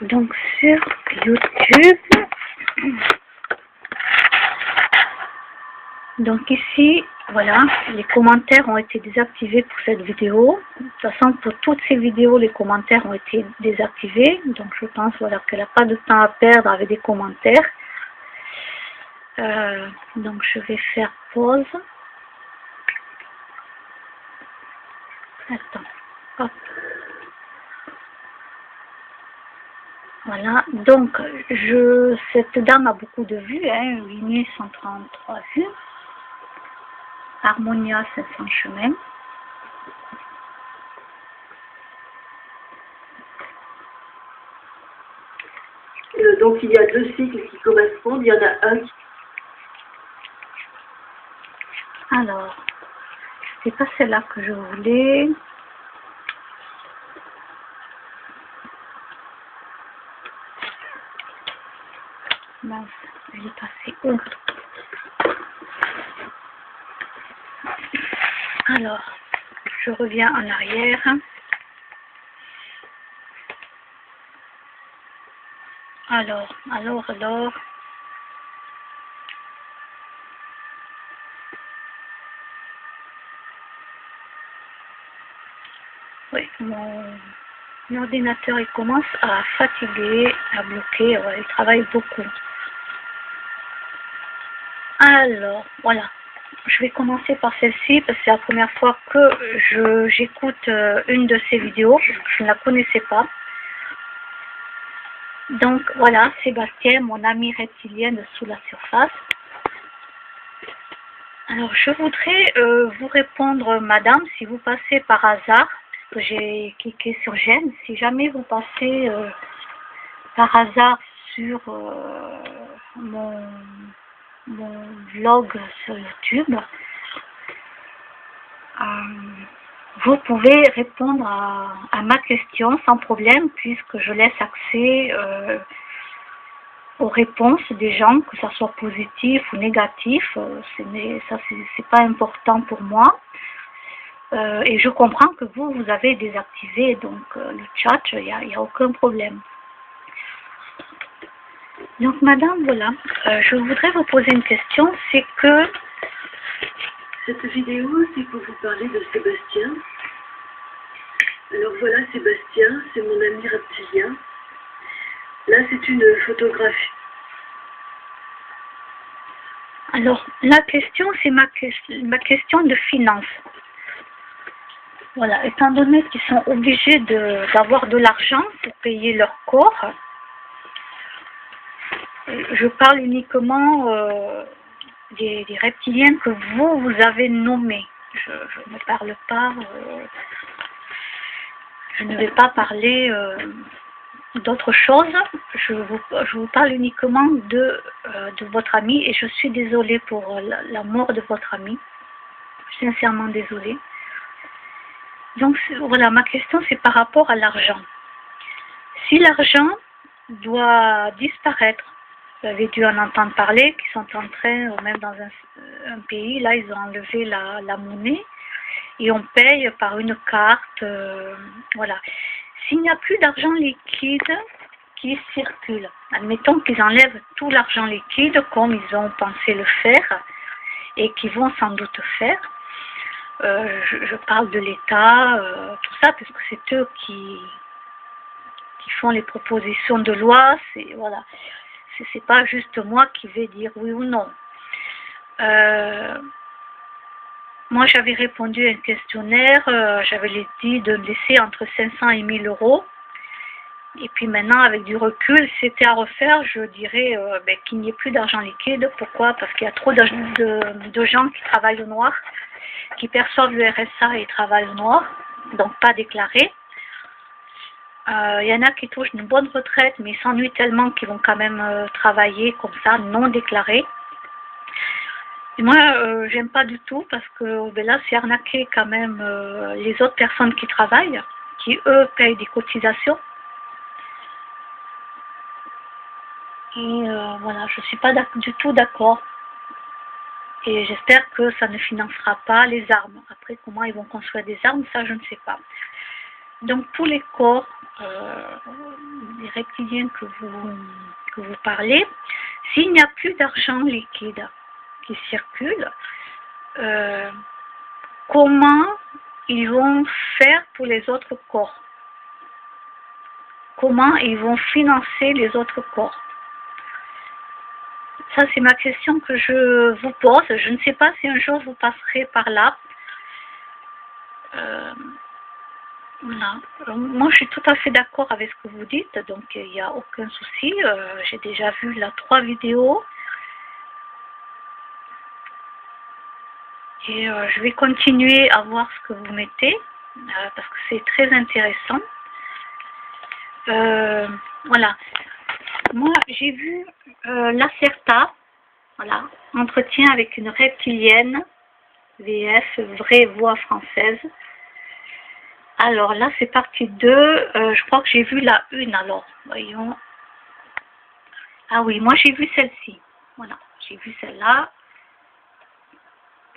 Donc sur YouTube, donc ici, voilà, les commentaires ont été désactivés pour cette vidéo. De toute façon, pour toutes ces vidéos, les commentaires ont été désactivés. Donc je pense voilà, qu'elle n'a pas de temps à perdre avec des commentaires. Donc je vais faire pause. Attends, hop. Voilà, donc cette dame a beaucoup de vues, hein, 8133 vues. Harmonia 500 chemins. Donc il y a deux cycles qui correspondent, il y en a un qui... Alors, c'est pas celle-là que je voulais. Mince, elle est passée où? Alors, je reviens en arrière. Alors. Oui, mon ordinateur il commence à fatiguer, à bloquer, ouais, il travaille beaucoup. Alors, voilà. Je vais commencer par celle-ci parce que c'est la première fois que j'écoute une de ces vidéos. Je ne la connaissais pas. Donc voilà, Sébastien, mon ami reptilien de Sous la Surface. Alors je voudrais vous répondre, madame, si vous passez par hasard, parce que j'ai cliqué sur j'aime, si jamais vous passez par hasard sur mon vlog sur YouTube, vous pouvez répondre à ma question sans problème, puisque je laisse accès aux réponses des gens, que ça soit positif ou négatif. Ça c'est pas important pour moi. Et je comprends que vous avez désactivé donc le chat, il n'y a aucun problème. Donc madame, voilà, je voudrais vous poser une question, c'est que... Cette vidéo, c'est pour vous parler de Sébastien. Alors voilà, Sébastien, c'est mon ami reptilien. Là, c'est une photographie. Alors, la question, c'est ma question de finance. Voilà, étant donné qu'ils sont obligés d'avoir de l'argent pour payer leur corps, je parle uniquement des reptiliens que vous avez nommés. Je ne parle pas, je ne vais pas parler d'autre chose. Je vous parle uniquement de votre ami et je suis désolée pour la mort de votre ami. Je suis sincèrement désolée. Donc voilà, ma question c'est par rapport à l'argent. Si l'argent doit disparaître, vous avez dû en entendre parler, qu'ils sont en train, ou même dans un pays, là ils ont enlevé la monnaie et on paye par une carte, voilà. S'il n'y a plus d'argent liquide qui circule, admettons qu'ils enlèvent tout l'argent liquide comme ils ont pensé le faire et qu'ils vont sans doute faire, je parle de l'État, tout ça, parce que c'est eux qui font les propositions de loi, voilà. C'est pas juste moi qui vais dire oui ou non. Moi, j'avais répondu à un questionnaire, j'avais dit de me laisser entre 500 et 1000 euros. Et puis maintenant, avec du recul, si c'était à refaire, je dirais qu'il n'y ait plus d'argent liquide. Pourquoi? Parce qu'il y a trop de gens qui travaillent au noir, qui perçoivent le RSA et travaillent au noir, donc pas déclarés. Il y en a qui touchent une bonne retraite, mais ils s'ennuient tellement qu'ils vont quand même travailler comme ça, non déclarés. Et moi, j'aime pas du tout parce que là, c'est arnaquer quand même les autres personnes qui travaillent, qui eux payent des cotisations. Et voilà, je suis pas du tout d'accord. Et j'espère que ça ne financera pas les armes. Après, comment ils vont construire des armes, ça, je ne sais pas. Donc tous les corps, les reptiliens que vous parlez, s'il n'y a plus d'argent liquide qui circule, comment ils vont faire pour les autres corps? Comment ils vont financer les autres corps? Ça, c'est ma question que je vous pose. Je ne sais pas si un jour vous passerez par là. Voilà. Moi, je suis tout à fait d'accord avec ce que vous dites, donc il n'y a aucun souci. J'ai déjà vu là 3 vidéos. Et je vais continuer à voir ce que vous mettez, parce que c'est très intéressant. Voilà. Moi, j'ai vu l'Acerta, voilà, entretien avec une reptilienne, VF, vraie voix française. Alors là, c'est partie 2. Je crois que j'ai vu la 1, alors. Voyons. Ah oui, moi j'ai vu celle-ci. Voilà, j'ai vu celle-là.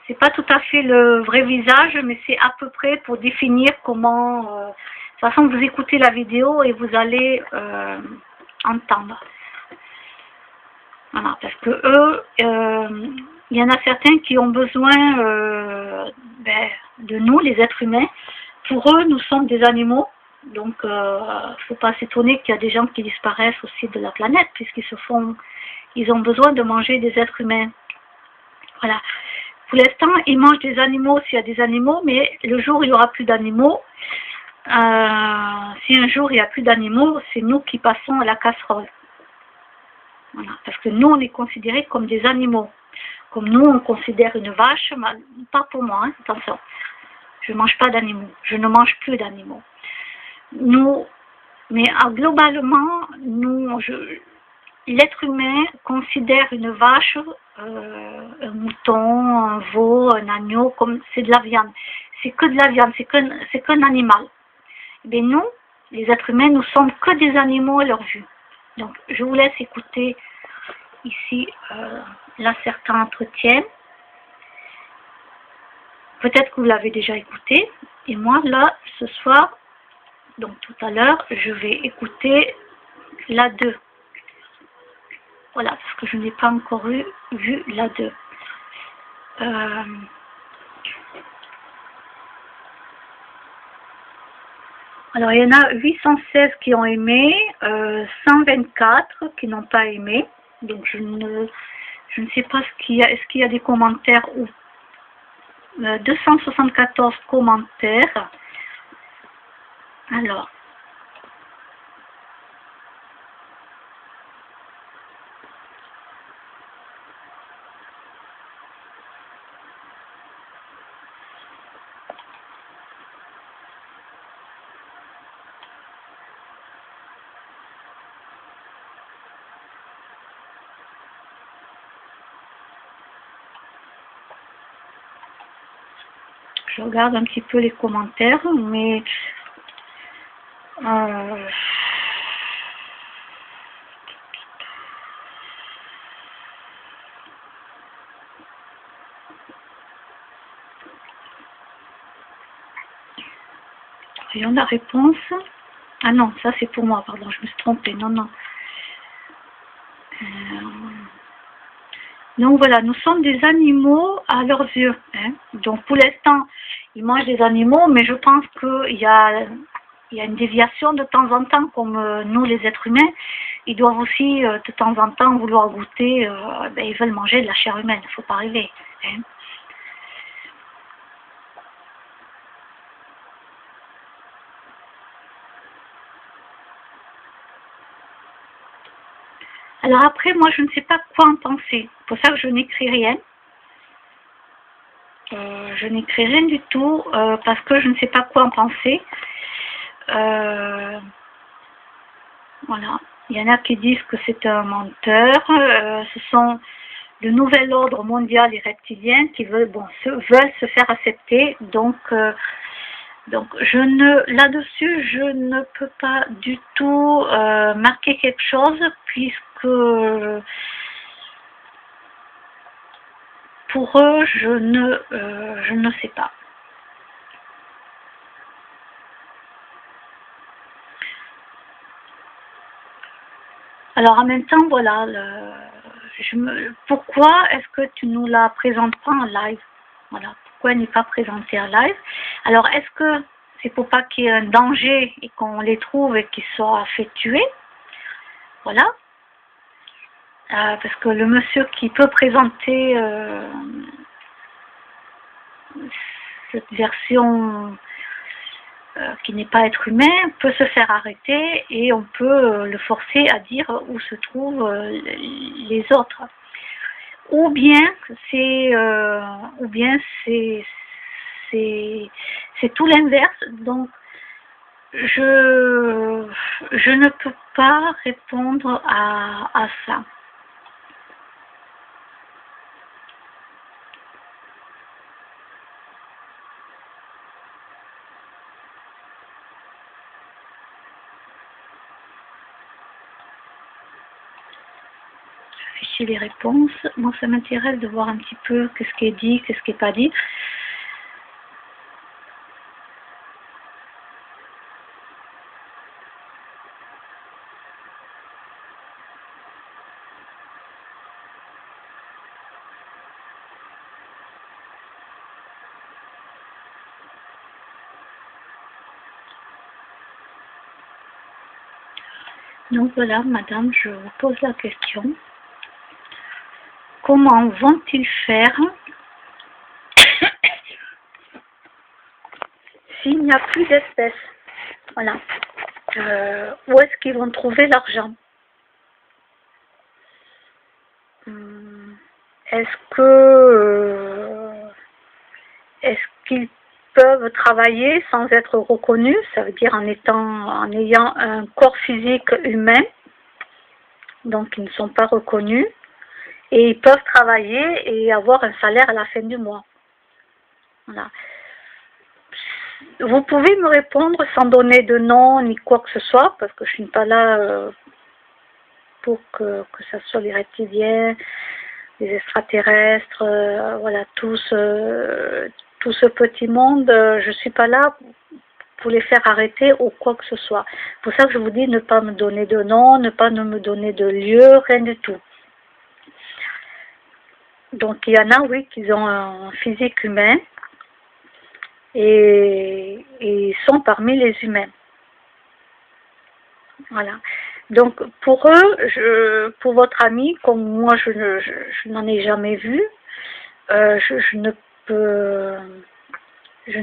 C'est pas tout à fait le vrai visage, mais c'est à peu près pour définir comment... de toute façon, vous écoutez la vidéo et vous allez entendre. Voilà, parce que eux, il y en a certains qui ont besoin de nous, les êtres humains. Pour eux, nous sommes des animaux. Donc, il ne faut pas s'étonner qu'il y a des gens qui disparaissent aussi de la planète, ils ont besoin de manger des êtres humains. Voilà. Pour l'instant, ils mangent des animaux s'il y a des animaux, mais le jour où il n'y aura plus d'animaux, si un jour il n'y a plus d'animaux, c'est nous qui passons à la casserole. Voilà. Parce que nous, on est considérés comme des animaux. Comme nous, on considère une vache, pas pour moi, hein, attention. Je ne mange pas d'animaux. Je ne mange plus d'animaux. Mais globalement, l'être humain considère une vache, un mouton, un veau, un agneau, comme c'est de la viande. C'est que de la viande, c'est qu'un animal. Mais nous, les êtres humains, nous sommes que des animaux à leur vue. Donc, je vous laisse écouter ici l'Acerta entretien. Peut-être que vous l'avez déjà écouté. Et moi, là, ce soir, donc tout à l'heure, je vais écouter la 2. Voilà, parce que je n'ai pas encore vu la 2. Alors, il y en a 816 qui ont aimé, 124 qui n'ont pas aimé. Donc, je ne sais pas est-ce qu'il y a des commentaires ou 274 commentaires. Alors, je regarde un petit peu les commentaires, mais voyons la réponse. Ah non, ça c'est pour moi, pardon, je me suis trompée. Non, non. Donc voilà, nous sommes des animaux à leurs yeux. Hein. Donc pour l'instant, ils mangent des animaux, mais je pense qu'il y a une déviation de temps en temps, comme nous les êtres humains. Ils doivent aussi de temps en temps vouloir goûter, ils veulent manger de la chair humaine, il ne faut pas rêver. Hein. Alors après, moi je ne sais pas quoi en penser. C'est pour ça que je n'écris rien. Je n'écris rien du tout parce que je ne sais pas quoi en penser. Voilà. Il y en a qui disent que c'est un menteur. Ce sont le nouvel ordre mondial et reptilien qui veulent se faire accepter. Donc là-dessus, je ne peux pas du tout marquer quelque chose puisque pour eux, je ne sais pas. Alors en même temps, voilà, pourquoi est-ce que tu nous la présentes pas en live? Voilà, pourquoi elle n'est pas présentée en live? Alors est-ce que c'est pour pas qu'il y ait un danger et qu'on les trouve et qu'ils soient fait tuer? Voilà. Parce que le monsieur qui peut présenter cette version qui n'est pas être humain peut se faire arrêter et on peut le forcer à dire où se trouvent les autres. Ou bien c'est tout l'inverse. Donc je ne peux pas répondre à ça. Les réponses. Moi, ça m'intéresse de voir un petit peu qu'est-ce qui est dit, qu'est-ce qui n'est pas dit. Donc voilà, madame, je vous pose la question. Comment vont-ils faire s'il n'y a plus d'espèces? Voilà. Où est-ce qu'ils vont trouver l'argent? Est-ce qu'ils peuvent travailler sans être reconnus? Ça veut dire en ayant un corps physique humain, donc ils ne sont pas reconnus. Et ils peuvent travailler et avoir un salaire à la fin du mois. Voilà. Vous pouvez me répondre sans donner de nom ni quoi que ce soit, parce que je ne suis pas là pour que ça soit les reptiliens, les extraterrestres, voilà, tout ce petit monde. Je ne suis pas là pour les faire arrêter ou quoi que ce soit. C'est pour ça que je vous dis ne pas me donner de nom, ne pas me donner de lieu, rien du tout. Donc il y en a, oui, qui ont un physique humain et ils sont parmi les humains. Voilà. Donc pour eux, pour votre ami, comme moi je n'en ai jamais vu, je ne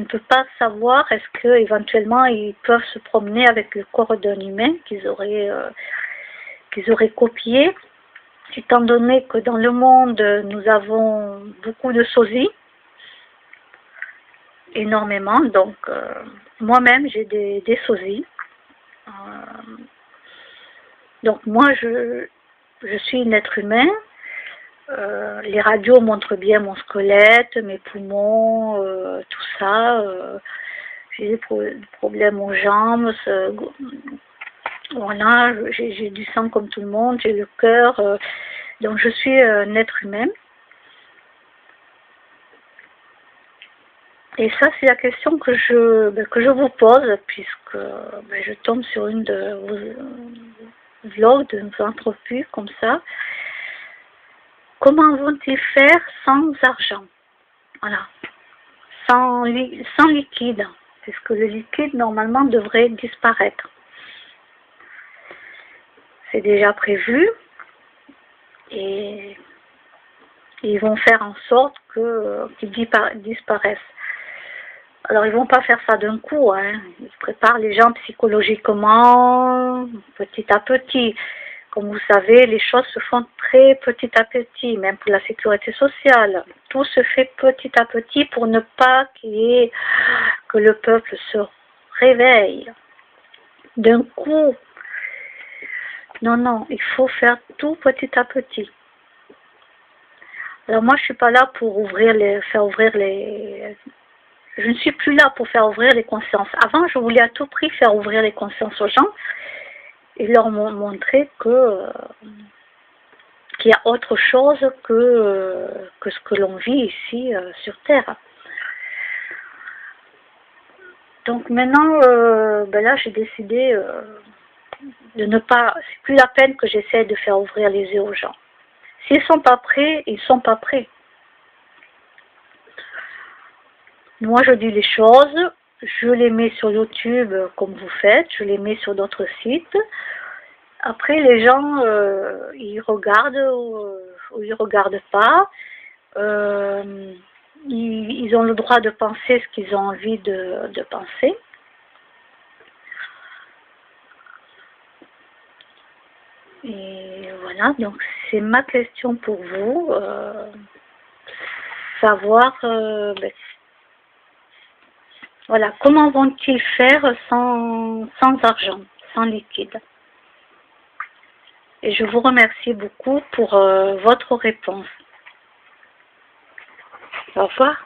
peux pas savoir est-ce que éventuellement ils peuvent se promener avec le corps d'un humain qu'ils auraient copié. Étant donné que dans le monde, nous avons beaucoup de sosies, énormément, donc moi-même j'ai des sosies. Donc moi, je suis un être humain. Les radios montrent bien mon squelette, mes poumons, tout ça. J'ai des problèmes aux jambes. Voilà, j'ai du sang comme tout le monde, j'ai le cœur, donc je suis un être humain. Et ça, c'est la question que je vous pose, puisque je tombe sur une de vos vlogs, de vos entrevues comme ça. Comment vont-ils faire sans argent? Voilà, sans liquide, puisque le liquide, normalement, devrait disparaître. C'est déjà prévu et ils vont faire en sorte qu'ils disparaissent. Alors ils vont pas faire ça d'un coup, hein. Ils préparent les gens psychologiquement, petit à petit. Comme vous savez, les choses se font très petit à petit, même pour la sécurité sociale. Tout se fait petit à petit pour ne pas que le peuple se réveille d'un coup. Non, il faut faire tout petit à petit. Alors moi, je suis pas là pour faire ouvrir les... Je ne suis plus là pour faire ouvrir les consciences. Avant, je voulais à tout prix faire ouvrir les consciences aux gens et leur montrer qu'il y a autre chose que ce que l'on vit ici sur Terre. Donc maintenant, là, j'ai décidé de ne pas, c'est plus la peine que j'essaie de faire ouvrir les yeux aux gens. S'ils sont pas prêts, ils sont pas prêts. Moi, je dis les choses, je les mets sur YouTube comme vous faites, je les mets sur d'autres sites. Après, les gens, ils regardent ou ils regardent pas. Ils ont le droit de penser ce qu'ils ont envie de penser. Et voilà, donc c'est ma question pour vous. Savoir, voilà, comment vont-ils faire sans argent, sans liquide? Et je vous remercie beaucoup pour votre réponse. Au revoir.